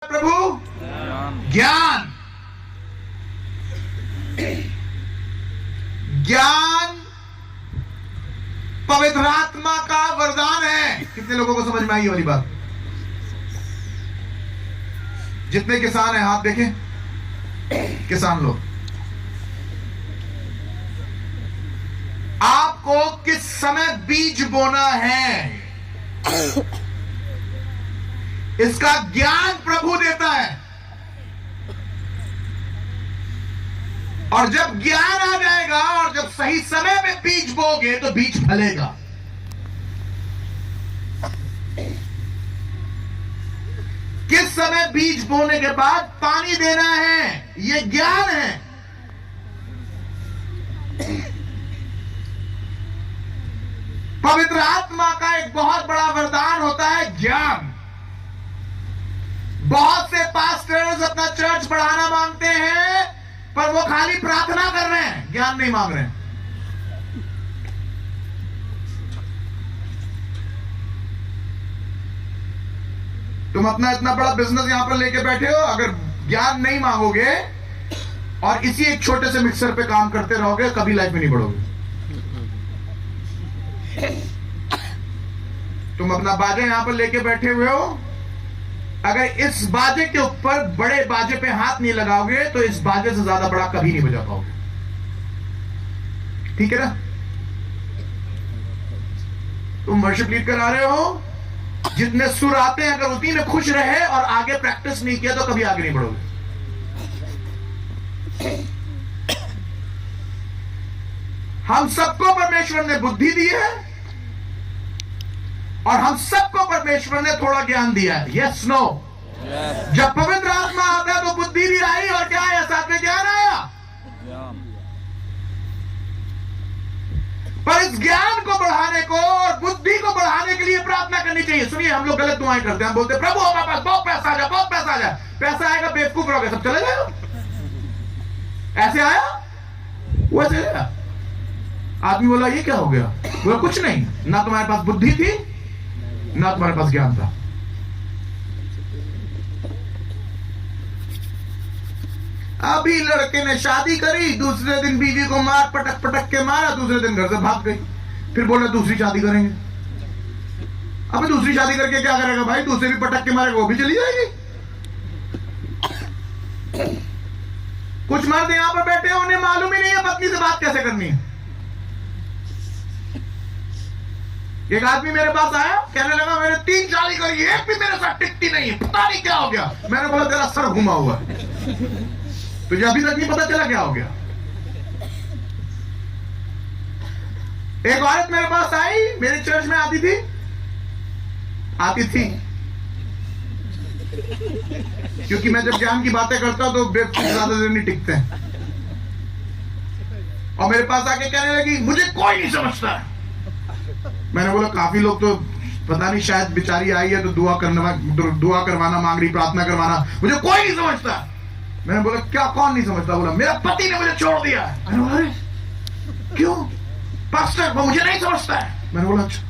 प्रभु ज्ञान। ज्ञान पवित्र आत्मा का वरदान है। कितने लोगों को समझ में आई ये वाली बात? जितने किसान हैं हाथ देखें, किसान लोग, आपको किस समय बीज बोना है इसका ज्ञान प्रभु देता है। और जब ज्ञान आ जाएगा और जब सही समय में बीज बोगे तो बीज फलेगा। किस समय बीज बोने के बाद पानी देना है, यह ज्ञान है। पवित्र आत्मा का एक बहुत बड़ा वरदान होता है ज्ञान। बहुत से पास्टर्स अपना चर्च बढ़ाना मांगते हैं, पर वो खाली प्रार्थना कर रहे हैं, ज्ञान नहीं मांग रहे हैं। तुम अपना इतना बड़ा बिजनेस यहां पर लेके बैठे हो, अगर ज्ञान नहीं मांगोगे और इसी एक छोटे से मिक्सर पे काम करते रहोगे, कभी लाइफ में नहीं बढ़ोगे। तुम अपना बाजा यहां पर लेके बैठे हुए हो, अगर इस बाजे के ऊपर बड़े बाजे पे हाथ नहीं लगाओगे तो इस बाजे से ज्यादा बड़ा कभी नहीं बजा पाओगे। ठीक है ना? तुम वर्शिप लीड करा रहे हो, जितने सुर आते हैं अगर उसी में खुश रहे और आगे प्रैक्टिस नहीं किया तो कभी आगे नहीं बढ़ोगे। हम सबको परमेश्वर ने बुद्धि दी है और हम सबको परमेश्वर ने थोड़ा ज्ञान दिया है। Yes no? जब पवित्र आत्मा आता है तो बुद्धि भी आई और क्या आया? साथ में ज्ञान आया। पर इस ज्ञान को बढ़ाने को और बुद्धि को बढ़ाने के लिए प्रार्थना करनी चाहिए। सुनिए, हम लोग गलत दुआएं करते हैं। हम बोलते हैं प्रभु हमारे पास बहुत पैसा आ जाए, बहुत पैसा आ जाए। पैसा आएगा, बेवकूफ रहोगे, सब चले जाएगा। ऐसे आया वो ऐसे गया। आदमी बोला ये क्या हो गया? बोला कुछ नहीं, ना तुम्हारे पास बुद्धि थी ना तुम्हारे पास ज्ञान था। अभी लड़के ने शादी करी, दूसरे दिन बीवी को मार पटक पटक के मारा, दूसरे दिन घर से भाग गई। फिर बोला दूसरी शादी करेंगे। अब दूसरी शादी करके क्या करेगा भाई? दूसरे भी पटक के मारेगा, वो भी चली जाएगी। कुछ मर्द यहां पर बैठे हैं, उन्हें मालूम ही नहीं है पत्नी से बात कैसे करनी है। एक आदमी मेरे पास आया, कहने लगा मैंने 3 शादी करी, एक भी मेरे साथ टिकती नहीं है, पता नहीं क्या हो गया। मैंने बोला तेरा सर घुमा हुआ है, तुझे अभी तक नहीं पता चला क्या हो गया। एक औरत मेरे पास आई, मेरे चर्च में आती थी क्योंकि मैं जब ज्ञान की बातें करता हूं तो बेवकूफ ज्यादा देर नहीं टिकते हैं। और मेरे पास आके कहने लगी मुझे कोई नहीं समझता है। मैंने बोला काफी लोग तो पता नहीं, शायद बेचारी आई है तो दुआ करवाना मांग रही, प्रार्थना करवाना, मुझे कोई नहीं समझता। मैंने बोला क्या, कौन नहीं समझता? बोला मेरा पति ने मुझे छोड़ दिया। मैंने बोला अरे क्यों? पास्टर वो मुझे नहीं समझता है। मैंने बोला अच्छा।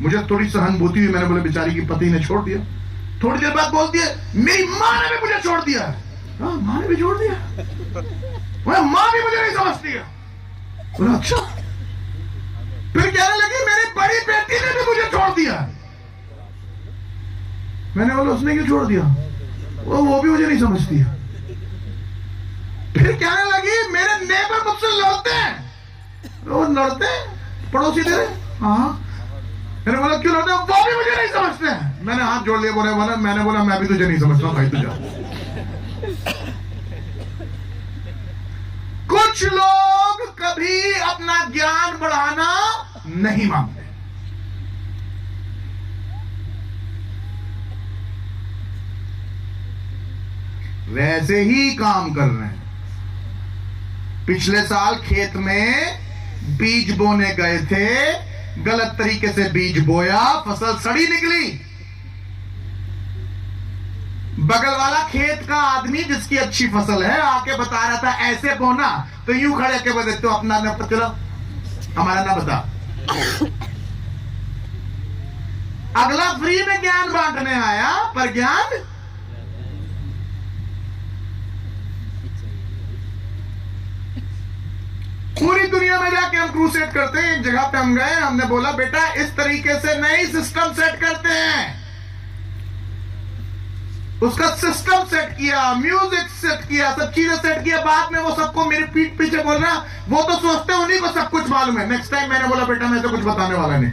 मुझे थोड़ी सहानुभूति हुई। मैंने बोला बेचारी की पति ने छोड़ दिया। थोड़ी देर बाद बोलती है मेरी माँ ने भी मुझे छोड़ दिया। हाँ, माँ ने भी छोड़ दिया? माँ भी मुझे नहीं समझती है। बोला अच्छा। फिर कहने लगी मेरी बड़ी बेटी ने भी मुझे छोड़ दिया। मैंने बोला उसने क्यों छोड़ दिया? वो भी मुझे नहीं समझती है। फिर कहने लगी मेरे नेबर मुझसे लड़ते हैं। वो लड़ते हैं पड़ोसी तेरे? हाँ। मैंने बोला क्यों लड़ते हैं? वो भी मुझे नहीं समझते हैं। मैंने हाथ जोड़ लिया, बोला मैंने बोला मैं भी तुझे नहीं समझता भाई, तुझे। कुछ लोग कभी अपना ज्ञान बढ़ाना नहीं मांगते। वैसे ही काम कर रहे हैं। पिछले साल खेत में बीज बोने गए थे, गलत तरीके से बीज बोया, फसल सड़ी निकली। बगल वाला खेत का आदमी जिसकी अच्छी फसल है आके बता रहा था ऐसे बोना, तो यूं खड़े के बदले तो अपना न चलो हमारा ना बता। अगला फ्री में ज्ञान बांटने आया, पर ज्ञान पूरी दुनिया में जाके हम क्रूसेड करते हैं। एक जगह पे हम गए, हमने बोला बेटा इस तरीके से नई सिस्टम सेट करते हैं। उसका सिस्टम सेट किया, म्यूजिक सेट किया, सब चीजें सेट किया। बाद में वो सबको मेरे पीठ पीछे बोल रहा, वो तो सोचते उन्हीं को सब कुछ मालूम है। नेक्स्ट टाइम मैंने बोला बेटा मैं तो कुछ बताने वाला नहीं।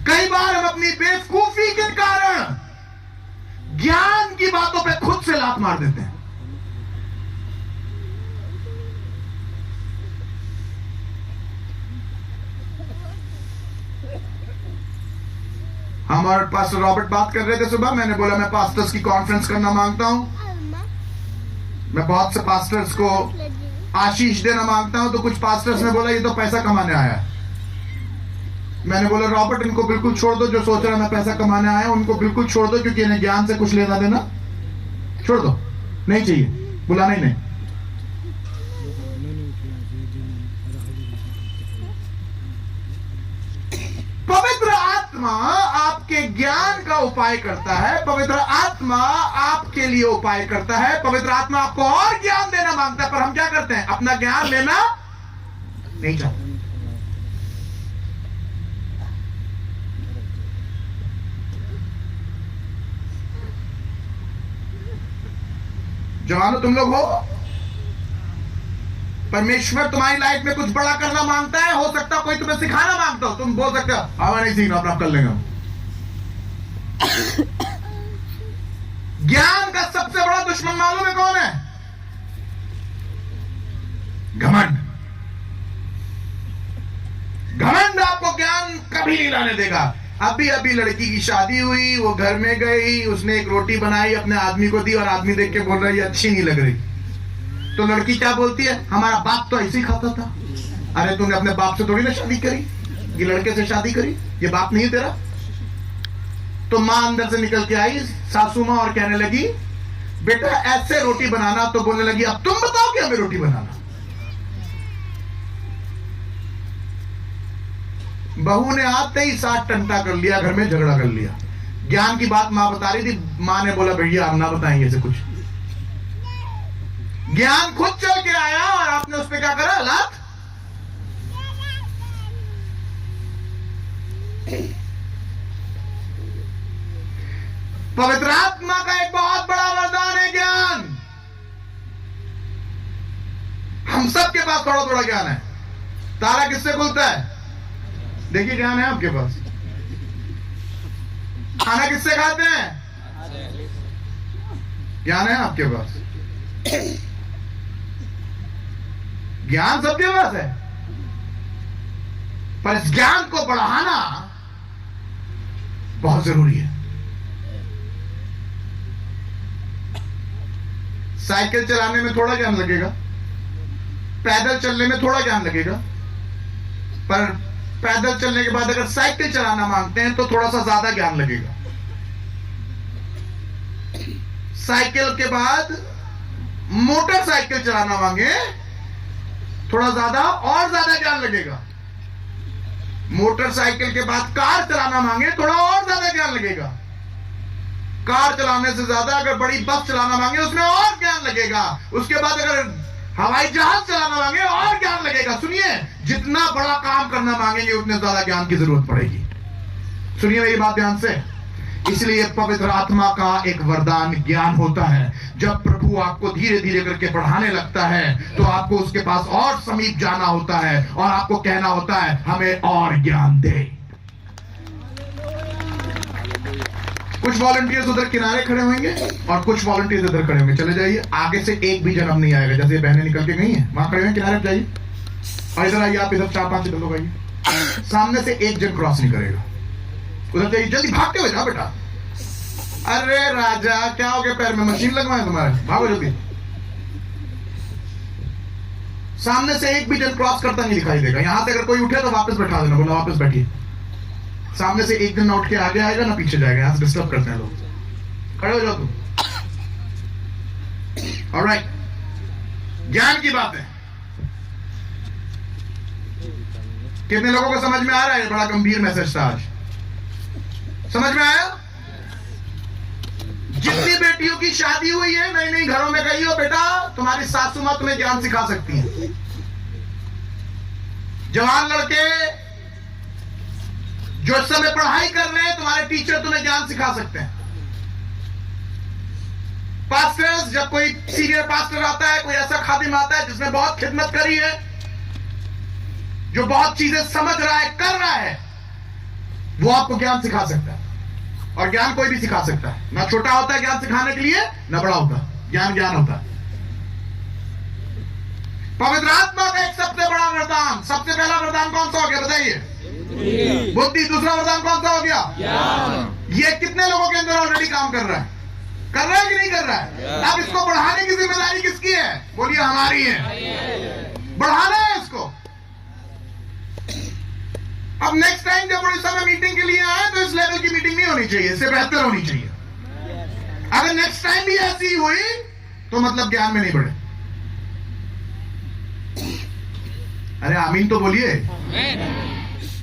कई बार हम अपनी बेवकूफी के कारण ज्ञान की बातों पे खुद से लात मार देते हैं। हम और पास्टर रॉबर्ट बात कर रहे थे सुबह। मैंने बोला मैं पास्टर्स की कॉन्फ्रेंस करना मांगता हूं, मैं बहुत से पास्टर्स को आशीष देना मांगता हूं। तो कुछ पास्टर्स ने बोला ये तो पैसा कमाने आया है। मैंने बोला रॉबर्ट इनको बिल्कुल छोड़ दो, जो सोच रहा है मैं पैसा कमाने आया उनको बिल्कुल छोड़ दो, क्योंकि इन्हें ज्ञान से कुछ लेना देना छोड़ दो, नहीं चाहिए, बुलाना ही नहीं। पवित्र आत्मा आपके ज्ञान का उपाय करता है, पवित्र आत्मा आपके लिए उपाय करता है, पवित्र आत्मा आपको और ज्ञान देना मांगता है। पर हम क्या करते हैं, अपना ज्ञान लेना नहीं चाहते। जवानों तुम लोग हो, परमेश्वर तुम्हारी लाइफ में कुछ बड़ा करना मांगता है। हो सकता है कोई तुम्हें सिखाना मांगता हो, तुम बोल सकते हो हमें नहीं सीखना, अपना कर लेंगे। ज्ञान का सबसे बड़ा दुश्मन मालूम है कौन है? घमंड। घमंड आपको ज्ञान कभी नहीं लाने देगा। अभी अभी लड़की की शादी हुई, वो घर में गई, उसने एक रोटी बनाई, अपने आदमी को दी, और आदमी देख के बोल रहा है ये अच्छी नहीं लग रही। तो लड़की क्या बोलती है, हमारा बाप तो ऐसे ही खाता था। अरे तूने अपने बाप से थोड़ी ना शादी करी, ये लड़के से शादी करी, ये बाप नहीं है तेरा। तो मां अंदर से निकल के आई, सासू मां, और कहने लगी बेटा ऐसे रोटी बनाना। तो बोलने लगी अब तुम बताओ कि हमें रोटी बनाना। बहू ने आते ही साथ टंटा कर लिया, घर में झगड़ा कर लिया। ज्ञान की बात मां बता रही थी, मां ने बोला भैया हम ना बताएंगे ऐसे कुछ। ज्ञान खुद चल के आया और आपने उस पर क्या करा, लात। पवित्र आत्मा का एक बहुत बड़ा वरदान है ज्ञान। हम सबके पास थोड़ा थोड़ा ज्ञान है। तारा किससे खुलता है? देखिए ज्ञान है आपके पास। खाना किससे खाते हैं? ज्ञान है आपके पास। ज्ञान सबके पास है, पर इस ज्ञान को बढ़ाना बहुत जरूरी है। साइकिल चलाने में थोड़ा ज्ञान लगेगा, पैदल चलने में थोड़ा ज्ञान लगेगा, पर पैदल चलने के बाद अगर साइकिल चलाना मांगते हैं तो थोड़ा सा ज्यादा ज्ञान लगेगा। साइकिल के बाद मोटरसाइकिल चलाना मांगे थोड़ा ज्यादा और ज्यादा ज्ञान लगेगा। मोटरसाइकिल के बाद कार चलाना मांगे थोड़ा और ज्यादा ज्ञान लगेगा। कार चलाने से ज्यादा अगर बड़ी बस चलाना मांगे उसमें और ज्ञान लगेगा। उसके बाद अगर हवाई जहाज चलाना मांगे और ज्ञान लगेगा। सुनिए, जितना बड़ा काम करना मांगेंगे उतने ज्यादा ज्ञान की जरूरत पड़ेगी। सुनिए मेरी बात ध्यान से। इसलिए पवित्र आत्मा का एक वरदान ज्ञान होता है। जब प्रभु आपको धीरे धीरे करके बढ़ाने लगता है तो आपको उसके पास और समीप जाना होता है और आपको कहना होता है हमें और ज्ञान दे। कुछ वॉलंटियर्स उधर किनारे खड़े होंगे और कुछ वॉलंटियर्स इधर खड़े होंगे। चले जाइए, आगे से एक भी जन्म नहीं आएगा। जैसे बहनें निकल के गई हैं वहां खड़े हैं, किनारे जाइए और इधर आइए। आप इधर 4-5 लोग आइए। सामने से एक जन क्रॉस नहीं करेगा। उधर जाइए, जल्दी भागते हुए जाओ बेटा। अरे राजा क्या हो गया, पैर में मशीन लगवाए तुम्हारे, भागो जल्दी। सामने से एक भी जन क्रॉस करता नहीं दिखाई देगा। यहां से अगर कोई उठे तो वापस बैठा देना, बोला वापस बैठिए। सामने से एक दिन ना उठ के आगे आएगा ना पीछे जाएगा। यहां से डिस्टर्ब करते हैं लोग। खड़े हो जाओ तुम। ऑलराइट, ज्ञान की बात है। कितने लोगों को समझ में आ रहा है? बड़ा गंभीर मैसेज था आज। समझ में आया? जितनी बेटी बेटियों की शादी हुई है, नई नई घरों में गई हो, बेटा तुम्हारी सासू मां तुम्हें ज्ञान सिखा सकती है। जवान लड़के जो इस समय पढ़ाई कर रहे हैं, तुम्हारे टीचर तुम्हें ज्ञान सिखा सकते हैं। पास्टर्स, जब कोई सीनियर पास्टर आता है, कोई ऐसा खादिम आता है जिसने बहुत खिदमत करी है, जो बहुत चीजें समझ रहा है, कर रहा है, वो आपको ज्ञान सिखा सकता है। और ज्ञान कोई भी सिखा सकता है, ना छोटा होता है ज्ञान सिखाने के लिए, ना बड़ा होता है। ज्ञान ज्ञान होता है। पवित्र आत्मा का एक सबसे बड़ा वरदान, सबसे पहला वरदान कौन सा हो गया बताइए? बुद्धि। दूसरा वरदान कौन सा हो गया? ये कितने लोगों के अंदर ऑलरेडी काम कर रहा है? कर रहा है कि नहीं कर रहा है? अब इसको बढ़ाने की जिम्मेदारी किसकी है? बोलिए हमारी है। बढ़ाना है इसको। अब नेक्स्ट टाइम जब उड़ीसा में मीटिंग के लिए आए तो इस लेवल की मीटिंग नहीं होनी चाहिए, इससे बेहतर होनी चाहिए। अगर नेक्स्ट टाइम भी ऐसी हुई तो मतलब ज्ञान में नहीं बढ़े। अरे आमीन तो बोलिए,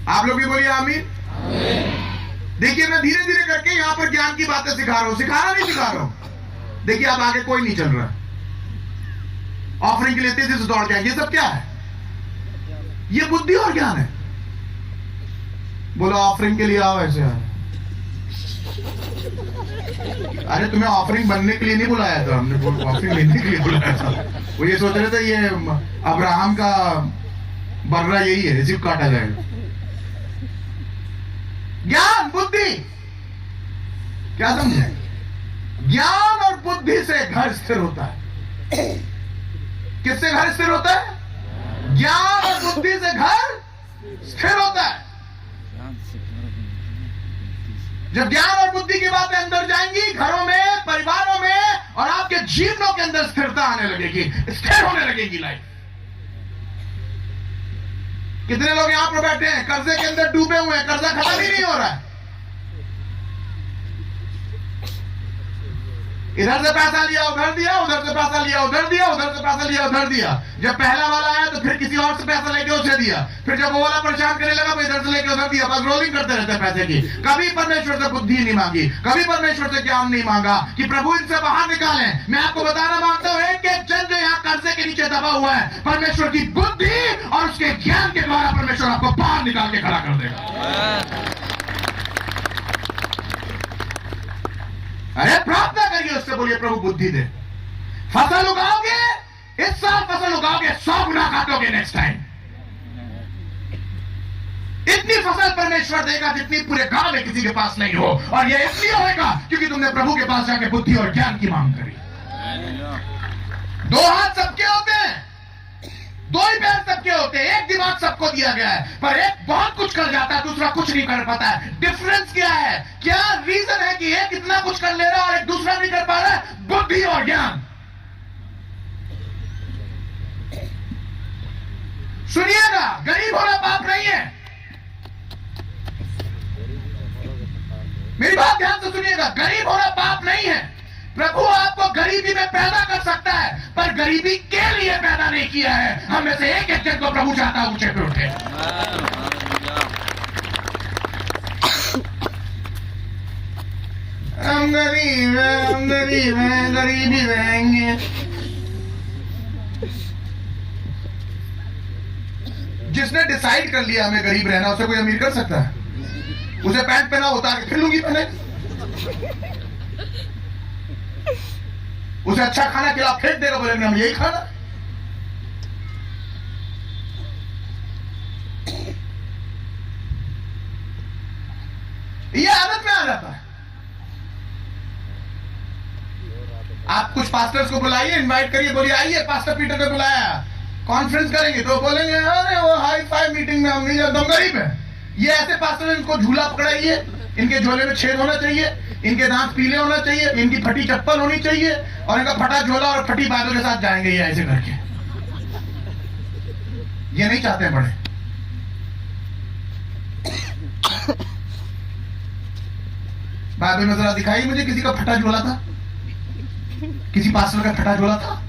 आप लोग भी बोलिए आमीन। देखिए मैं धीरे धीरे करके यहां पर ज्ञान की बातें सिखा रहा हूं, सिखाना नहीं सिखा रहा हूं। देखिए अब आगे कोई नहीं चल रहा, ऑफरिंग के लिए तेजी से दौड़ के, ये सब क्या है? ये बुद्धि और ज्ञान है। बोलो ऑफरिंग के लिए आओ, ऐसे आओ। अरे तुम्हें ऑफरिंग बनने के लिए नहीं बुलाया था, हमने ऑफरिंग लेने के लिए बुलाया था। वो ये सोच रहे थे ये अब्राहम का बर्रा यही है, रिसिप्ट काटा जाएगा। ज्ञान बुद्धि, क्या समझे? ज्ञान और बुद्धि से घर स्थिर होता है। किससे घर स्थिर होता है? ज्ञान और बुद्धि से घर स्थिर होता है। जब ज्ञान और बुद्धि की बातें अंदर जाएंगी, घरों में, परिवारों में और आपके जीवनों के अंदर स्थिरता आने लगेगी, स्थिर होने लगेगी लाइफ। कितने लोग यहां पर बैठे हैं कर्जे के अंदर डूबे हुए हैं, कर्जा खत्म ही नहीं हो रहा है। इधर से पैसा लिया उधर दिया, उधर से पैसा लिया उधर दिया, उधर से पैसा लिया उधर दिया। जब पहला वाला आया तो फिर किसी और से पैसा लेके उसे दिया, फिर जब वो वाला परेशान करने लगा तो इधर से लेके उधर दिया। बस रोलिंग करते रहते हैं पैसे की। कभी परमेश्वर से बुद्धि नहीं मांगी, कभी परमेश्वर से ज्ञान नहीं मांगा कि प्रभु इनसे बाहर निकालें। मैं आपको बताना मांगता हूं, एक एक जन जो यहाँ कर्जे के नीचे दबा हुआ है, परमेश्वर की बुद्धि और उसके ज्ञान के द्वारा परमेश्वर आपको बाहर निकाल के खड़ा कर देगा। अरे प्रार्थना करिए उससे, बोलिए प्रभु बुद्धि दे। फसल उगाओगे, इस साल फसल उगाओगे, 100 गुना काटोगे नेक्स्ट टाइम। इतनी फसल परमेश्वर देगा जितनी पूरे गांव में किसी के पास नहीं हो। और यह इसलिए होगा क्योंकि तुमने प्रभु के पास जाके बुद्धि और ज्ञान की मांग करी। दो हाथ सबके होते हैं, दो ही पैर सबके होते हैं, एक दिमाग सबको दिया गया है, पर एक बहुत कुछ कर जाता है, दूसरा कुछ नहीं कर पाता है। डिफरेंस क्या है? क्या रीजन है कि एक इतना कुछ कर ले रहा है और एक दूसरा नहीं कर पा रहा है? बुद्धि और ज्ञान। सुनिएगा, गरीब होना पाप नहीं है। मेरी बात ध्यान से सुनिएगा, गरीब होना पाप नहीं है। प्रभु आपको गरीबी में पैदा कर सकता है, पर गरीबी के लिए पैदा नहीं किया है। हम में से एक एक जन को प्रभु चाहता है ऊंचे पे उठे। हम गरीब हैं, हम गरीब हैं, गरीबी रहेंगे। जिसने डिसाइड कर लिया हमें गरीब रहना, उसे कोई अमीर कर सकता है? उसे पैंट पहना, उतार के फिर लुंगी पहने। उसे अच्छा खाना खिला, फेंक देगा, बोलेंगे हम यही खाना। ये आदत में आ जाता है। आप कुछ पास्टर्स को बुलाइए, इनवाइट करिए, बोलिए आइए पास्टर पीटर को बुलाया, कॉन्फ्रेंस करेंगे, तो बोलेंगे अरे वो हाई फाई मीटिंग में हम नहीं जाते, हम गरीब है। ये ऐसे पास्टर, इनको झूला पकड़ाइए, इनके झोले में छेद होना चाहिए, इनके दांत पीले होना चाहिए, इनकी फटी चप्पल होनी चाहिए और इनका फटा झोला और फटी बालों के साथ जाएंगे ये ऐसे करके। ये नहीं चाहते बड़े। बाइबल में जरा दिखाइए मुझे किसी का फटा झोला था, किसी पास्टर का फटा झोला था,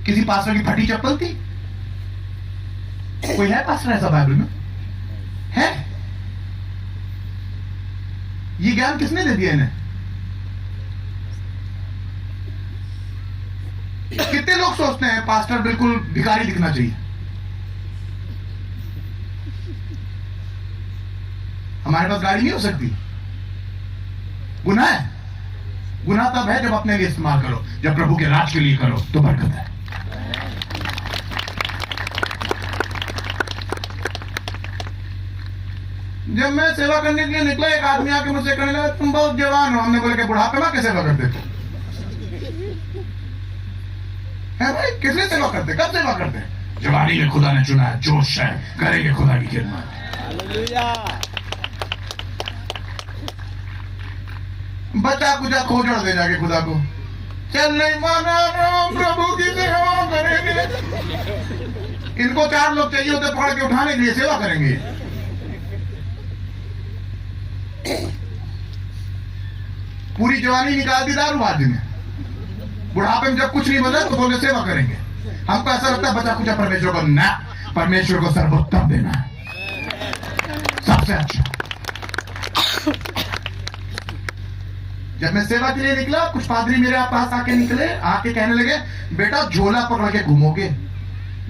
किसी पास्टर की फटी चप्पल थी? कोई है पास्टर ऐसा बाइबल में? है? ये ज्ञान किसने दे दिया इन्हें? कितने लोग सोचते हैं पास्टर बिल्कुल भिखारी दिखना चाहिए? हमारे पास गाड़ी नहीं हो सकती। गुनाह है। गुनाह तब है जब अपने लिए इस्तेमाल करो, जब प्रभु के राज के लिए करो तो बरकत है। जब मैं सेवा करने के लिए निकला, एक आदमी आके मुझसे कहने लगा तुम बहुत जवान हो। हमने बोला कि बुढ़ापे में कैसे सेवा करते थे? है भाई, किसने सेवा करते, कब सेवा करते? जवानी में खुदा ने चुना है, जोश है, करेंगे खुदा की खिदमत। बचा कुचा खोजड़ दे जाके खुदा को, चल नहीं माना प्रभु की सेवा करेंगे। इनको 4 लोग चाहिए होते पकड़ के उठाने के लिए, सेवा करेंगे। पूरी जवानी निकाल दी दारूबाजी में। बुढ़ापे में जब कुछ नहीं बचा तो बोले सेवा करेंगे। हमको ऐसा लगता है बचा कुचा परमेश्वर को ना, परमेश्वर को सर्वोत्तम देना है, सबसे अच्छा। जब मैं सेवा के लिए निकला, कुछ पादरी मेरे पास आके निकले, आके कहने लगे बेटा झोला पकड़ के घूमोगे।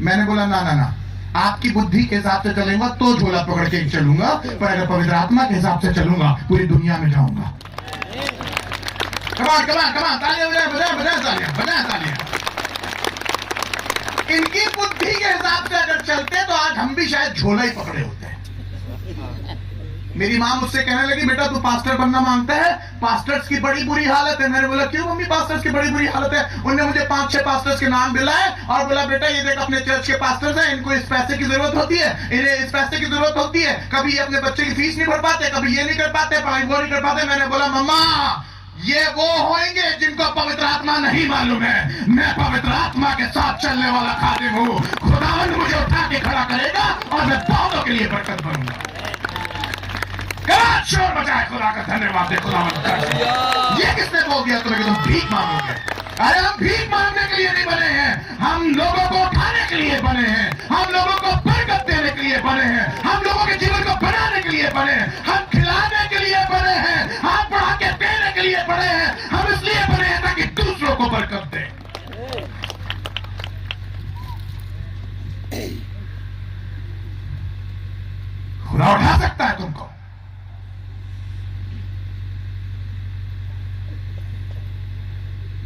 मैंने बोला ना ना ना, आपकी बुद्धि के हिसाब से चलूंगा तो झोला पकड़ के चलूंगा, पर अगर पवित्र आत्मा के हिसाब से चलूंगा पूरी दुनिया में जाऊंगा। कमान कमान कमान, तालियां बजाए बजाए तालियां बजाए तालियां। इनकी बुद्धि के हिसाब से अगर चलते तो आज हम भी शायद झोला ही पकड़े होते। मेरी मां मुझसे कहने लगी बेटा तू पास्टर बनना मांगता है, पास्टर्स की बड़ी बुरी हालत है। मैंने बोला क्यों मम्मी पास्टर्स की बड़ी बुरी हालत है? उन्होंने मुझे 5-6 पास्टर्स के नाम दिलाए और बोला बेटा ये देख अपने चर्च के पास्टर्स हैं, इनको इस पैसे की जरूरत होती है, इन्हें इस पैसे की जरूरत होती है, कभी अपने बच्चे की फीस नहीं भर पाते, कभी ये नहीं कर पाते, पढ़ाई वो नहीं कर पाते। मैंने बोला मम्मा ये वो होंगे जिनको पवित्र आत्मा नहीं मालूम है। मैं पवित्र आत्मा के साथ चलने वाला खादिम हूं। खुदावंद मुझे उठा के खड़ा करेगा और मैं बहुतों के लिए बरकत बनूंगा। शोर बजाए खुदा का धन्यवाद दे। खुदावंद ये किसने बोल दिया तुम्हें कि तुम भीख मांगोगे? अरे हम भीख मांगने के लिए नहीं बने हैं, हम लोगों को उठाने के लिए बने हैं, हम लोगों को बरकत देने के लिए बने हैं, हम लोगों के जीवन को बनाने के लिए बने हैं, हम खिलाने के लिए बने हैं, हम बढ़ा के देने के लिए बने हैं। हम इसलिए बने हैं ताकि दूसरों को बरकत दे। खुदा उठा सकता है तुमको।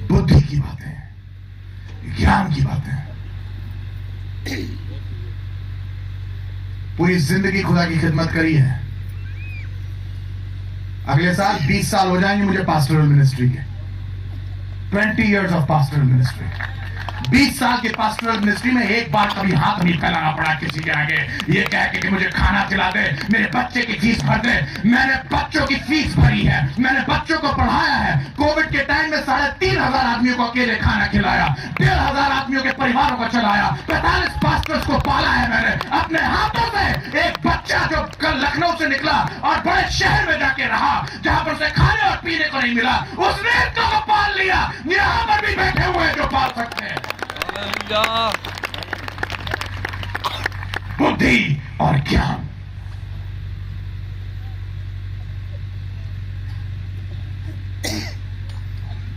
बुद्धि की बातें, ज्ञान की बातें। पूरी जिंदगी खुदा की खिदमत करी है। अगले साल 20 साल हो जाएंगे मुझे पास्टरल मिनिस्ट्री के। 20 years ऑफ पास्टरल मिनिस्ट्री। 20 साल के पास्टरल मिनिस्ट्री में एक बार कभी हाथ नहीं फैलाना पड़ा किसी के आगे ये कह के कि मुझे खाना खिला दे, मेरे बच्चे की फीस भर दे। मैंने बच्चों की फीस भरी है, मैंने बच्चों को पढ़ाया है। कोविड के टाइम में 3,500 आदमियों को अकेले खाना खिलाया, 1,500 आदमियों के परिवारों को चलाया, 45 पास्टर्स को पाला है मैंने अपने हाथों से। एक बच्चा जो कल लखनऊ से निकला और बड़े शहर में जाके रहा जहां पर उसे खाने और पीने को नहीं मिला, उसने इनको को पाल लिया। यहां पर भी बैठे हुए हैं जो पाल सकते हैं। बुद्धि और ज्ञान।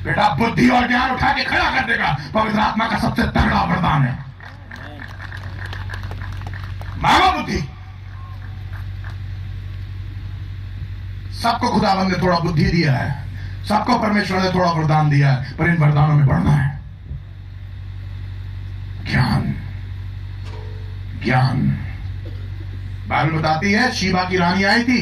बेटा बुद्धि और ज्ञान उठा के खड़ा कर देगा। पवित्र आत्मा का सबसे तगड़ा वरदान है। मांगो बुद्धि। सबको खुदावंद ने थोड़ा बुद्धि दिया है, सबको परमेश्वर ने थोड़ा वरदान दिया है, पर इन वरदानों में बढ़ना है। ज्ञान ज्ञान। बाइबल बताती है शीबा की रानी आई थी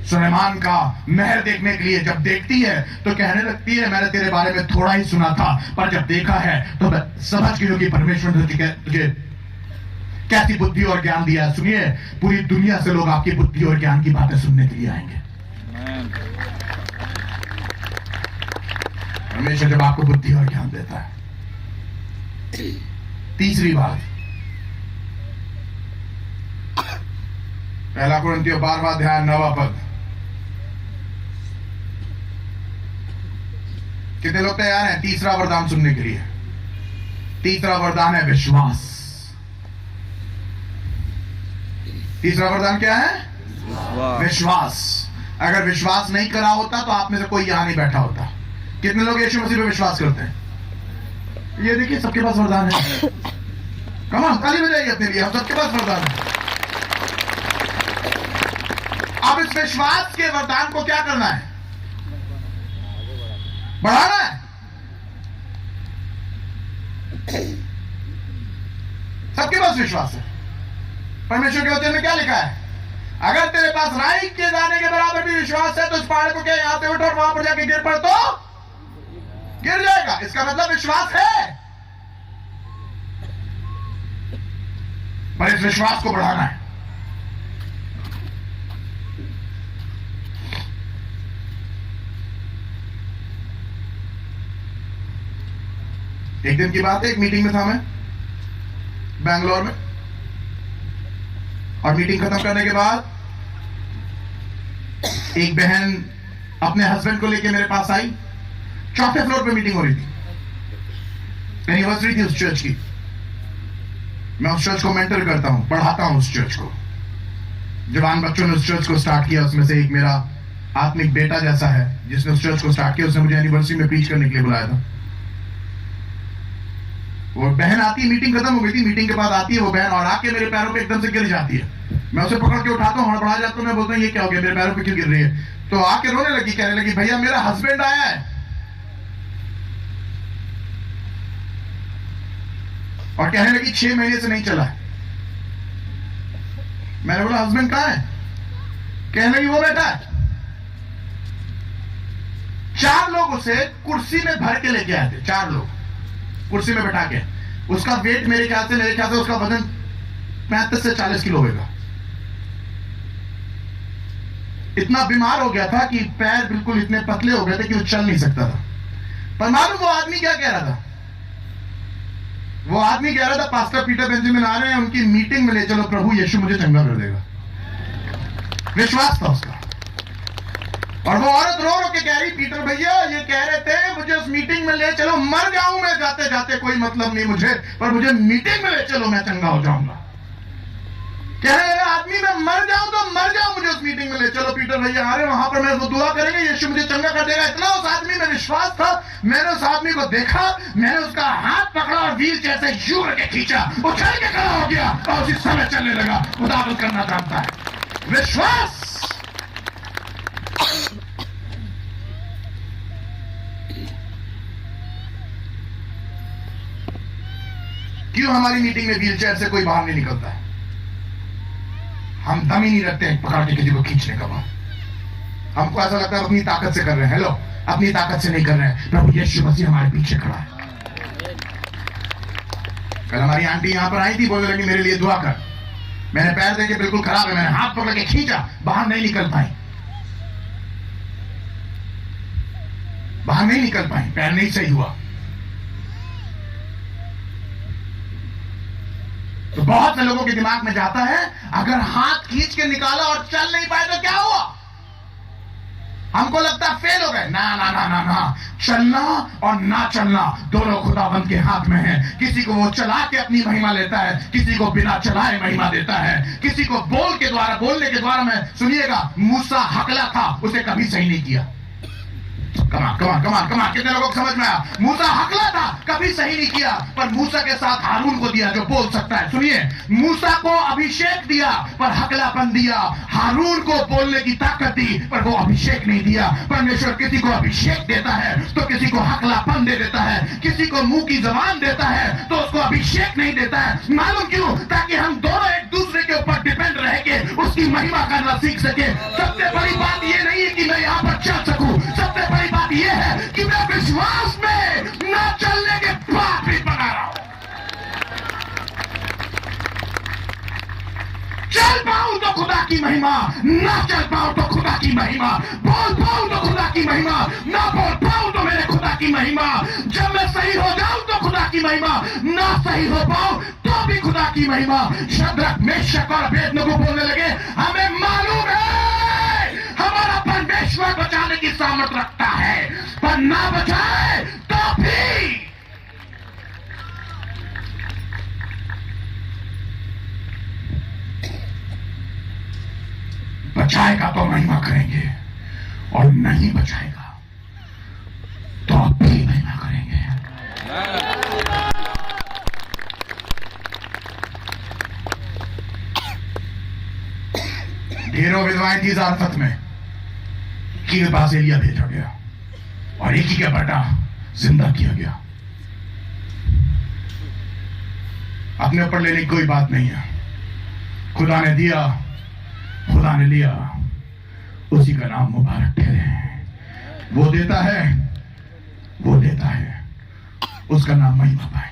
सुलेमान का महल देखने के लिए। जब देखती है तो कहने लगती है मैंने तेरे बारे में थोड़ा ही सुना था, पर जब देखा है तो मैं समझ गई कि परमेश्वर ने तुझे कैसी बुद्धि और ज्ञान दिया है। सुनिए, पूरी दुनिया से लोग आपकी बुद्धि और ज्ञान की बातें सुनने के लिए आएंगे। परमेश्वर जब आपको बुद्धि और ज्ञान देता है। तीसरी बात, पहला कुरिन्थियों 12वां अध्याय 9वां पद। कितने लोग तैयार हैं तीसरा वरदान सुनने के लिए? तीसरा वरदान है विश्वास। तीसरा वरदान क्या है? विश्वास। अगर विश्वास नहीं करा होता तो आप में से कोई यहां नहीं बैठा होता। कितने लोग यीशु मसीह पे विश्वास करते हैं? ये देखिए सबके पास वरदान है। कमाल, ताली बजाइए अपने लिए, हम सबके पास वरदान है। अब इस विश्वास के वरदान को क्या करना है? बढ़ाना है। सबके पास विश्वास है। परमेश्वर के वचन में क्या लिखा है? अगर तेरे पास राई के दाने के बराबर भी विश्वास है तो इस पहाड़ को क्या यहां से उठ और वहां पर जाके गिर पड़ तो गिर जाएगा। इसका मतलब विश्वास है, पर इस विश्वास को बढ़ाना है। एक दिन की बात है, एक मीटिंग में था मैं बैंगलोर में, और मीटिंग खत्म करने के बाद एक बहन अपने हस्बैंड को लेकर मेरे पास आई। चौथे फ्लोर पे मीटिंग हो रही थी, एनिवर्सरी थी उस चर्च की। मैं उस चर्च को मेंटर करता हूं, पढ़ाता हूं उस चर्च को। जवान बच्चों ने उस चर्च को स्टार्ट किया, उसमें से एक मेरा आत्मिक बेटा जैसा है जिसने उस चर्च को स्टार्ट किया, उसने मुझे एनिवर्सरी में प्रीच करने के लिए बुलाया था। वो बहन आती है, मीटिंग खत्म हो गई थी, मीटिंग के बाद आती है वो बहन और आके मेरे पैरों पे एकदम से गिर जाती है। मैं उसे पकड़ के उठाता हूँ, हड़बड़ा जाता हूँ, मैं बोलता हूँ ये क्या हो गया, मेरे पैरों पे क्यों गिर रही है? तो आके रोने लगी, कहने लगी भैया मेरा हस्बैंड आया है और कहने लगी 6 महीने से नहीं चला है। मैंने बोला हस्बैंड कहां है? कहने लगी वो बैठा है। 4 लोग उसे कुर्सी में भर के लेके आए थे, 4 लोग कुर्सी में बैठा के। उसका वेट मेरे ख्याल से उसका वजन 35 से 40 किलो होगा। इतना बीमार हो गया था कि पैर बिल्कुल इतने पतले हो गए थे कि वो चल नहीं सकता था। पर मालूम वो आदमी क्या कह रहा था? वो आदमी कह रहा था पास्टर पीटर बेंजामिन आ रहे हैं, उनकी मीटिंग में ले चलो, प्रभु यीशु मुझे चंगा कर देगा। विश्वास था उसका। और वो औरत रो रो के कह रही पीटर भैया ये कह रहे थे मुझे उस मीटिंग में ले चलो, मर जाऊं मैं जाते जाते, कोई मतलब नहीं मुझे, पर मुझे मीटिंग में ले चलो, मैं चंगा हो जाऊंगा। कह रहे आदमी मैं मर जाऊं तो मर जाऊं, मुझे उस मीटिंग में ले चलो, पीटर भैया आ रहे वहां पर, मैं वो दुआ करेंगे, यीशु मुझे चंगा कर देगा। इतना उस आदमी में विश्वास था। मैंने उस आदमी को देखा, मैंने उसका हाथ पकड़ा और व्हील चेयर से यूं करके खींचा, उछल के खड़ा हो गया और उसी समय चलने लगा। खुदावंद करना जानता है विश्वास। क्यों हमारी मीटिंग में व्हील चेयर से कोई बाहर नहीं निकलता है? हम दम ही नहीं रखते हैं पकड़ के किसी को खींचने का बात। हमको ऐसा लगता है अपनी ताकत से कर रहे हैं। हेलो, अपनी ताकत से नहीं कर रहे हैं, प्रभु यीशु मसीह हमारे पीछे खड़ा है। कल हमारी आंटी यहां पर आई थी, बोलने लगी मेरे लिए दुआ कर। मैंने पैर देके बिल्कुल खराब है, मैंने हाथ पकड़ के खींचा, बाहर नहीं निकल पाई, बाहर नहीं निकल पाई, पैर नहीं सही हुआ। तो बहुत से लोगों के दिमाग में जाता है अगर हाथ खींच के निकाला और चल नहीं पाए तो क्या हुआ? हमको लगता है फेल हो गए। ना ना ना ना ना, चलना और ना चलना दोनों खुदावंद के हाथ में है। किसी को वो चला के अपनी महिमा लेता है, किसी को बिना चलाए महिमा देता है, किसी को बोलने के द्वारा में। सुनिएगा, मूसा हकला था, उसे कभी सही नहीं किया। कमाल कमाल कमाल कमाल, कितने लोगों को समझ में आया? मूसा हकला था, कभी सही नहीं किया, पर मूसा के साथ हारून को दिया जो बोल सकता है। सुनिए, मूसा को अभिषेक दिया पर हकलापन दिया, हारून को बोलने की ताकत दी पर वो अभिषेक नहीं दिया। परमेश्वर किसी को अभिषेक देता है तो किसी को हकलापन दे देता है, किसी को मुंह की जबान देता है तो उसको अभिषेक नहीं देता है। मालूम क्यों? ताकि हम दोनों एक दूसरे के ऊपर डिपेंड रह के उसकी महिमा करना सीख सके। सबसे बड़ी बात ये नहीं है कि मैं यहां पर चल सकूं, सबसे बड़ी बात यह है कि मैं विश्वास में ना चलने के बाद भी बना रहा हूं। चल पाऊं तो खुदा की महिमा, ना चल पाऊं तो खुदा की महिमा, बोल पाऊं तो खुदा की महिमा, ना बोल पाऊं तो मेरे खुदा की महिमा। जब मैं सही हो जाऊं तो खुदा की महिमा, ना सही हो पाऊं तो भी खुदा की महिमा। शद्रक, मेशक और अबेदनगो बोलने लगे हमें मालूम है हमारा परमेश्वर बचाने की सामर्थ रखता है, पर ना बचाए तो भी बचाएगा तो महिमा करेंगे और नहीं बचाएगा तो भी महिमा करेंगे। ढेरों विधवाएं थी जारफत में, के पास एलिया भेजा गया और एक ही का बेटा जिंदा किया गया। अपने ऊपर लेने की कोई बात नहीं है। खुदा ने दिया, खुदा ने लिया, उसी का नाम मुबारक ठहरे। वो देता है, वो देता है, उसका नाम महिमा पाए।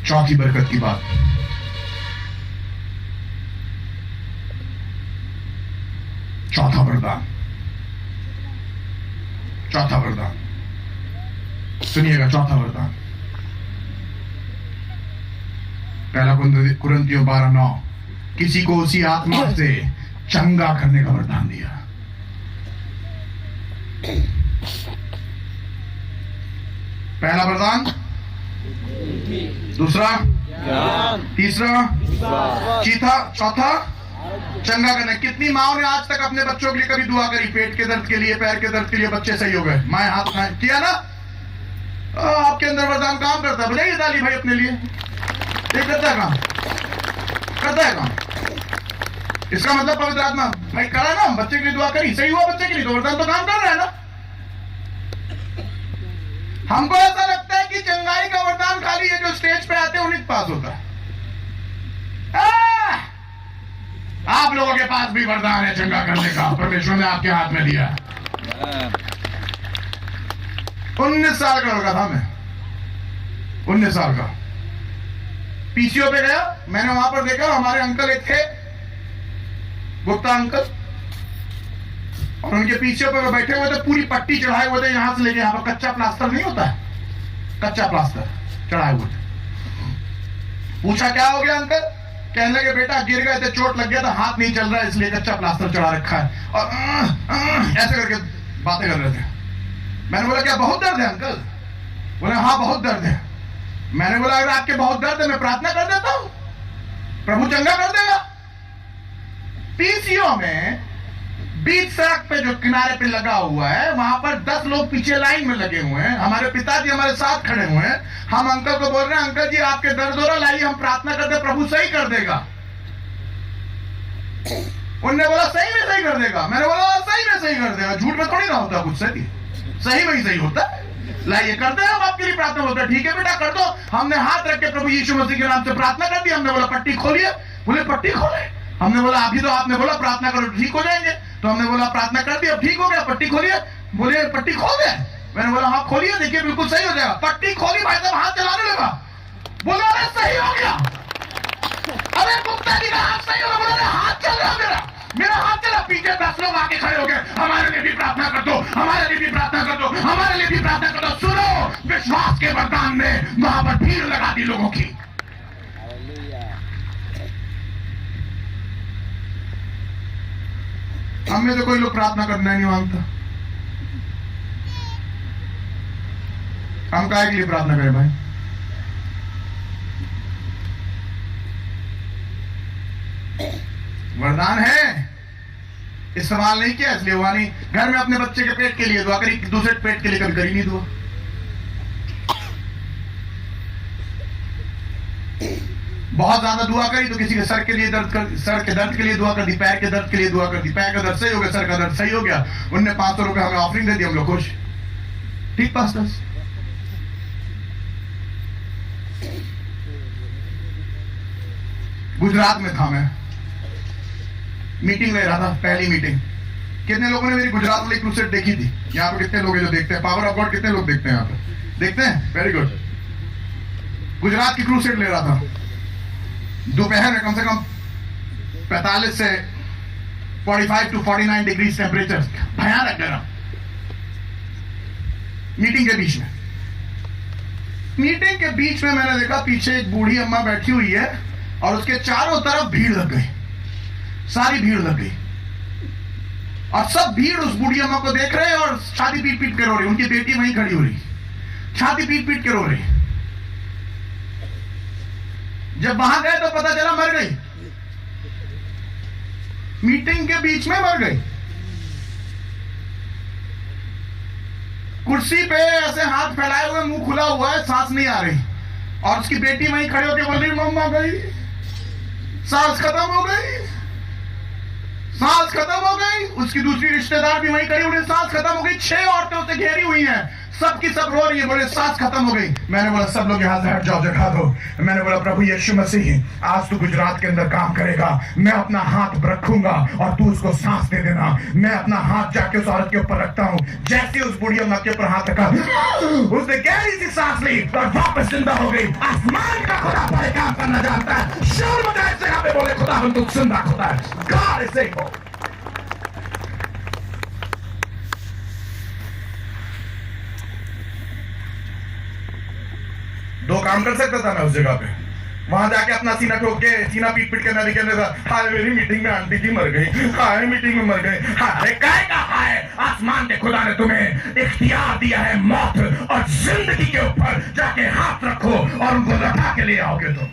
चौथी बरकत की बात, चौथा वरदान, चौथा वरदान सुनिएगा। चौथा वरदान पहला कुरिन्थियों 12:9, किसी को उसी आत्मा से चंगा करने का वरदान दिया। पहला वरदान, दूसरा, तीसरा, चौथा चंगा करना। कितनी माओ ने आज तक अपने बच्चों के लिए कभी दुआ करी? पेट के दर्द के लिए, पैर के दर्द के लिए, बच्चे सही हो गए, माए हाथ उठाए, किया ना? आपके अंदर वरदान काम करता है। बजाइए ताली भाई अपने लिए। ये करता है काम, करता है काम। इसका मतलब पवित्र आत्मा भाई करा ना, बच्चे के लिए दुआ करी, सही हुआ बच्चे के लिए, तो वरदान तो काम कर रहा है ना। हमको ऐसा लगता है कि चंगाई का वरदान खाली ये जो स्टेज पे आते हैं उन्हीं के पास होता है। आप लोगों के पास भी वरदान है चंगा करने का, परमेश्वर ने आपके हाथ में दिया। 19 साल का लड़का था मैं, 19 साल का। पीसीओ पे गया, मैंने वहां पर देखा हमारे अंकल एक थे, गुप्ता अंकल, और उनके पीसीओ पे बैठे हुए थे, पूरी पट्टी चढ़ाए हुए थे यहां से लेके यहां पर। कच्चा प्लास्टर नहीं होता है, कच्चा प्लास्टर चढ़ाए हुए थे। पूछा क्या हो गया अंकल? कहने लगे बेटा गिर गए थे, चोट लग गया था, हाथ नहीं चल रहा है, इसलिए कच्चा प्लास्टर चढ़ा रखा है। और ऐसे करके बातें कर रहे थे। मैंने बोला क्या बहुत दर्द है अंकल? बोले हाँ बहुत दर्द है। मैंने बोला अगर आपके बहुत दर्द है मैं प्रार्थना कर देता हूं, प्रभु चंगा कर देगा। पीसीओ में बीच सड़क पे जो किनारे पे लगा हुआ है, वहां पर 10 लोग पीछे लाइन में लगे हुए हैं। हमारे पिताजी हमारे साथ खड़े हुए हैं। हम अंकल को बोल रहे हैं अंकल जी आपके दर्द हो रहा, लाइए हम प्रार्थना करते, प्रभु सही कर देगा। उन्होंने बोला सही में सही कर देगा। मैंने बोला सही में सही कर देगा, झूठ में थोड़ी ना होता कुछ, सही में ही सही होता है। लाइए करते हैं, हम आपके लिए प्रार्थना होता है। ठीक है बेटा कर दो। हमने हाथ रख के प्रभु यीशु मसीह के नाम से प्रार्थना कर दी। हमने बोला पट्टी खोलिए। बोले पट्टी खोले। हमने बोला अभी तो आपने बोला प्रार्थना करो ठीक हो जाएंगे, तो हमने बोला प्रार्थना कर दी, अब ठीक हो गया, पट्टी खोलिए। बोले पट्टी खोल दे। मैंने बोला हाँ खोलिए, देखिए बिल्कुल सही हो जाएगा। पट्टी खोली, भाई साहब हाथ चलाने लगा। बोला अरे सही हो गया, अरे गुप्ता जी का हाथ सही हो गया। बोला हाथ चल रहा मेरा हाथ चला। पीछे 10 लोग आके खड़े हो गए, हमारे लिए भी प्रार्थना कर दो, हमारे लिए भी प्रार्थना कर दो, हमारे लिए भी प्रार्थना कर दो। सुनो, विश्वास के वरदान ने वहां पर भीड़ लगा दी लोगों की। हमें तो कोई लोग प्रार्थना करना नहीं मांगता। हम काहे के लिए प्रार्थना करें भाई? वरदान है, इस्तेमाल नहीं किया इसलिए हुआ नहीं। घर में अपने बच्चे के पेट के लिए दुआ करी, दूसरे पेट के लिए कभी करी नहीं दुआ। बहुत ज्यादा दुआ करी तो किसी के सर के लिए दर्द कर, सर के दर्द के लिए दुआ कर दी, पैर के दर्द के लिए दुआ कर दी। पैर का दर्द सही हो गया, सर का दर्द सही हो गया। उनने 500 रुपए हमें ऑफरिंग दे दी, हम लोग खुश। ठीक पास्टर। गुजरात में था मैं, मीटिंग ले रहा था, पहली मीटिंग। कितने लोगों ने मेरी गुजरात वाली क्रूसेड देखी थी? यहाँ पे कितने लोग हैं जो देखते हैं? पावर ऑफ गॉड कितने लोग देखते हैं यहाँ पे? देखते हैं, वेरी गुड। गुजरात की क्रूसेड ले रहा था। दोपहर में कम से कम 45 से 45 to 49 डिग्री टेम्परेचर, भयानक गर्म। मीटिंग के बीच में, मीटिंग के बीच में मैंने देखा पीछे एक बूढ़ी अम्मा बैठी हुई है और उसके चारों तरफ भीड़ लग गई, सारी भीड़ लग गई। और सब भीड़ उस बूढ़ी अम्मा को देख रहे हैं और छाती पीट पीट के रो रही। उनकी बेटी वहीं खड़ी हो रही, छाती पीट पीट के रो रही। जब वहां गए तो पता चला मर गई, मीटिंग के बीच में मर गई। कुर्सी पे ऐसे हाथ फैलाए हुए, मुंह खुला हुआ है, सांस नहीं आ रही, और उसकी बेटी वहीं खड़ी होकर बोल रही मम्मा गई, सांस खत्म हो गई, सांस खत्म हो गई। उसकी दूसरी रिश्तेदार भी वहीं खड़ी, उन्हें सांस खत्म हो गई। 6 औरतें उसे घेरी हुई हैं, सबकी सब रो रही है, बोले सांस खत्म हो गई। मैंने बोला सब लोग यहाँ से हट जाओ, जगह दो। मैंने बोला प्रभु यीशु मसीह, आज तू गुजरात के अंदर काम करेगा, मैं अपना हाथ रखूंगा और तू उसको सांस दे देना। मैं अपना हाथ जाके उस औरत के ऊपर रखता हूँ। जैसे उस बुढ़िया ने के ऊपर हाथ रखा, उसने गहरी सी सांस ली और वापस जिंदा हो गई। आसमान का खुदा बड़े काम करना जानता है। शोर मचाए जगह पे, बोले खुदा हम तो जिंदा खुदा है। God is able। दो काम कर सकता था मैं उस जगह पे, वहां जाके अपना सीना ठोक के, सीना पीट पीट के ना निकलने था। हाय मेरी मीटिंग में आंटी जी मर गई, हाय मीटिंग में मर गई। हाय काय का हाय, आसमान के खुदा ने तुम्हें इख्तियार दिया है मौत और जिंदगी के ऊपर। जाके हाथ रखो और उनको लौटा के ले आओगे तुम।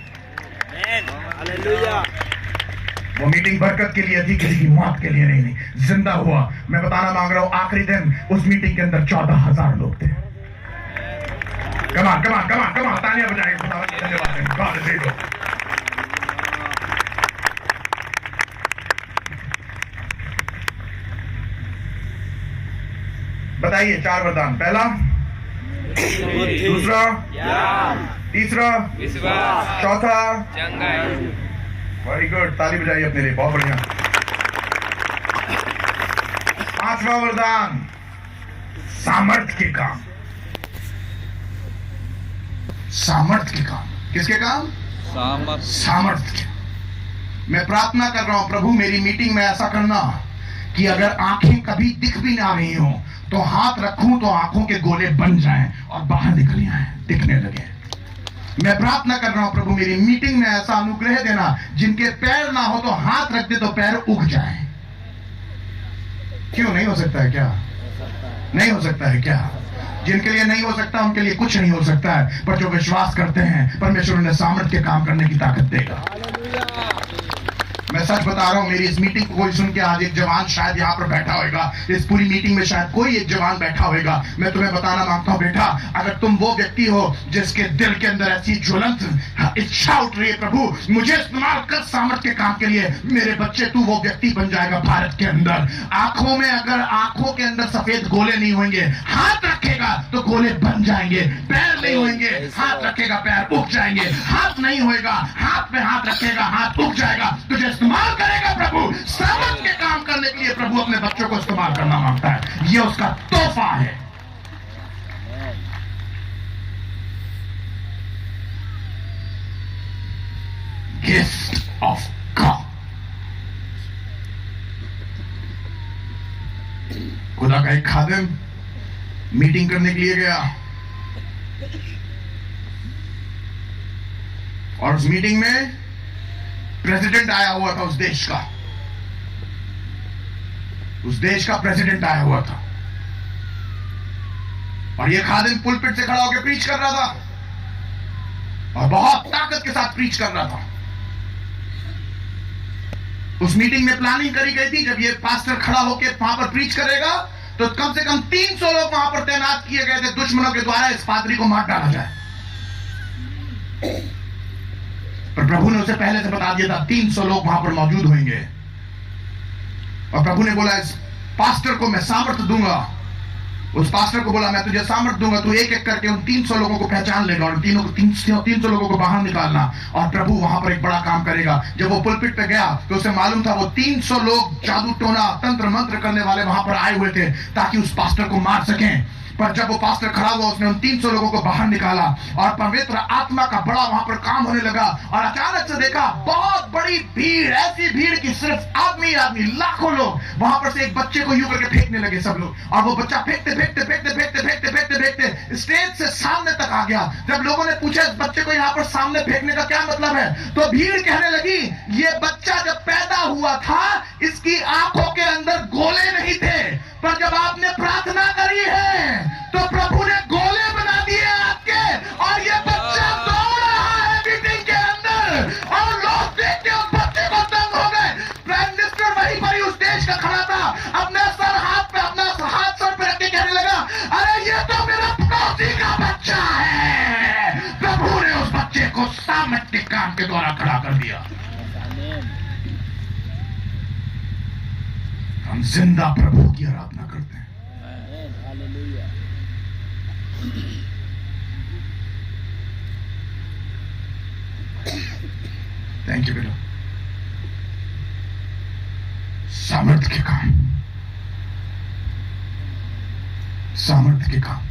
वो मीटिंग बरकत के लिए थी, किसी की मौत के लिए नहीं। जिंदा हुआ। मैं बताना मांग रहा हूं, आखिरी दिन उस मीटिंग के अंदर 14,000 लोग थे। कमान कमान कमान कमान, तालियां बजाएं, धन्यवाद है। God is able। बताइए 4 वरदान। पहला, दूसरा, तीसरा, चौथा, वेरी गुड, ताली बजाइए अपने लिए, बहुत बढ़िया। 5वां वरदान, सामर्थ के काम। सामर्थ के काम। किसके काम? सामर्थ के। मैं प्रार्थना कर रहा हूं प्रभु मेरी मीटिंग में ऐसा करना कि अगर आंखें कभी दिख भी ना रही हो तो हाथ रखूं तो आंखों के गोले बन जाएं और बाहर निकल आए, दिखने लगे। मैं प्रार्थना कर रहा हूं प्रभु मेरी मीटिंग में ऐसा अनुग्रह देना, जिनके पैर ना हो तो हाथ रख दे तो पैर उग जाए। क्यों नहीं हो सकता है क्या? नहीं हो सकता है क्या? जिनके लिए नहीं हो सकता उनके लिए कुछ नहीं हो सकता है, पर जो विश्वास करते हैं परमेश्वर उन्हें सामर्थ्य के काम करने की ताकत देगा। मैं सच बता रहा हूं, मेरी इस मीटिंग को कोई सुन के आज एक जवान शायद यहाँ पर बैठा होगा, इस पूरी मीटिंग में शायद कोई एक जवान बैठा होगा। मैं तुम्हें बताना मांगता हूं बेटा, अगर तुम वो व्यक्ति हो जिसके दिल के अंदर ऐसी ज्वलंत इच्छा उठ रही है प्रभु मुझे इस्तेमाल कर सामर्थ्य के काम के लिए, मेरे बच्चे तू वो व्यक्ति बन जाएगा भारत के अंदर। आंखों में अगर आंखों के अंदर सफेद गोले नहीं होंगे, हाथ रखेगा तो गोले बन जाएंगे। पैर नहीं होंगे, हाथ रखेगा पैर उग जाएंगे। हाथ नहीं होगा, हाथ में हाथ रखेगा हाथ उग जाएगा। तुझे इस्तेमाल करेगा प्रभु सामर्थ के काम करने के लिए। प्रभु अपने बच्चों को इस्तेमाल करना मांगता है, ये उसका तोहफा है। Gift of God. खुदा का एक खादिम मीटिंग करने के लिए गया और उस मीटिंग में प्रेसिडेंट आया हुआ था, उस देश का प्रेसिडेंट आया हुआ था। और ये खादिम पुलपिट से खड़ा होकर प्रीच कर रहा था और बहुत ताकत के साथ प्रीच कर रहा था। उस मीटिंग में प्लानिंग करी गई थी, जब ये पास्टर खड़ा होकर वहां पर प्रीच करेगा तो कम से कम 300 लोग वहां पर तैनात किए गए थे, दुश्मनों के द्वारा इस पादरी को मार डाला जाए। पर प्रभु ने उसे पहले से बता दिया था 300 लोग वहां पर मौजूद होंगे। और प्रभु ने बोला इस पास्टर को मैं सामर्थ्य दूंगा। उस पास्टर को बोला मैं तुझे सामर्थ्य दूंगा, तू एक एक करके उन 300 लोगों को पहचान लेगा और 300 लोगों को बाहर निकालना और प्रभु वहां पर एक बड़ा काम करेगा। जब वो पुलपिट पे गया तो उसे मालूम था वो 300 लोग जादू टोना तंत्र मंत्र करने वाले वहां पर आए हुए थे ताकि उस पास्टर को मार सकें। पर जब वो पास्टर खड़ा हुआ उसने उन 300 लोगों को बाहर निकाला और पवित्र आत्मा का बड़ा वहां पर काम होने लगा। और अचानक से देखा बहुत बड़ी भीड़, ऐसी भीड़ की सिर्फ आदमी लाखों लोग वहां पर से एक बच्चे को यूं करके फेंकने लगे सब लोग। और वो बच्चा फेंकते फेंकते फेंकते फेंकते फेंकते फेंकते फेंकते स्टेज से सामने तक आ गया। जब लोगों ने पूछा इस बच्चे को यहाँ पर सामने फेंकने का क्या मतलब है, तो भीड़ कहने लगी ये बच्चा जब पैदा हुआ था इसकी आंखों के अंदर गोले नहीं थे, पर जब आपने प्रार्थना करी है तो प्रभु ने गोले बना दिए आपके और ये बच्चा दौड़ रहा है मीटिंग के अंदर और लोग देख के उस बच्चे को दंग हो गए। प्राइम मिनिस्टर वहीं पर ही उस देश का खड़ा था, अपना हाथ सर पे रख के कहने लगा अरे ये के काम के द्वारा खड़ा कर दिया। हम जिंदा प्रभु की आराधना करते हैं। थैंक यू बेटा। सामर्थ्य के काम, सामर्थ्य के काम।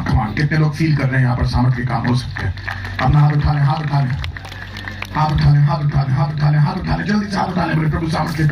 कमान कितने लोग फील कर रहे हैं यहां पर सामर्थ्य के काम हो सकते हैं? अपना हाथ उठा लें, हाथ उठा लें, हाथ उठा लें, हाथ उठा लें, हाथ उठा लें, हाथ उठा लें, जल्दी से हाथ उठा लें। बोले प्रभु सामर्थ्य के काम